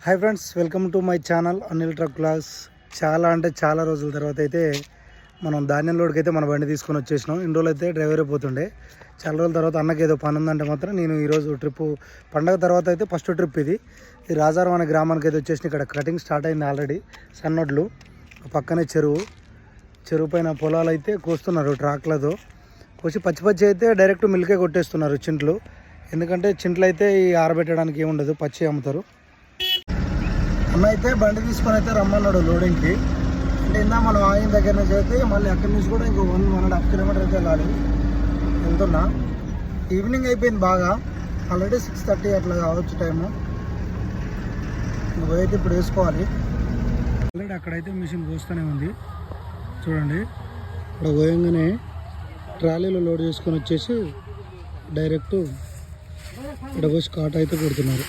Hi friends, welcome to my channel Anil truck class. చాలా రోజుల తర్వాత అయితే మనం ధాన్యం లోడ్కి అయితే మన బండి తీసుకొని వచ్చేసినాం. ఇన్ని రోజులు అయితే డ్రైవరే పోతుండే. చాలా రోజుల తర్వాత అన్నకి ఏదో పని ఉందంటే మాత్రం నేను ఈరోజు ట్రిప్ పండగ తర్వాత అయితే ఫస్ట్ ట్రిప్ ఇది రాజారం అనే గ్రామానికి అయితే వచ్చేసిన. ఇక్కడ కటింగ్ స్టార్ట్ అయింది ఆల్రెడీ. సన్నొడ్లు పక్కనే చెరువు పైన పొలాలు అయితే కోస్తున్నారు ట్రాక్లతో. కోసి పచ్చి అయితే డైరెక్ట్ మిల్కే కొట్టేస్తున్నారు చింట్లు. ఎందుకంటే చింట్లు అయితే ఈ ఆరబెట్టడానికి ఏముండదు, పచ్చి అమ్ముతారు. అన్న అయితే బండి తీసుకొని అయితే రమ్మన్నాడు లోడింగ్కి. అంటే ఇందా మనం ఆయన దగ్గర నుంచి అయితే మళ్ళీ అక్కడి నుంచి కూడా ఇంకో 1.5 కిలోమీటర్ అయితే వెళ్ళాలి. వెళ్తున్నా. ఈవినింగ్ అయిపోయింది బాగా, ఆల్రెడీ 6:30 అట్లా కావచ్చు టైము. పోయితే ఇప్పుడు వేసుకోవాలి. ఆల్రెడీ అక్కడైతే మిషన్ పోస్తూనే ఉంది చూడండి. ఇక్కడ పోయంగానే ట్రాలీలో లోడ్ చేసుకొని వచ్చేసి డైరెక్ట్ ఇక్కడ పోసి కాట అయితే కొడుతున్నారు.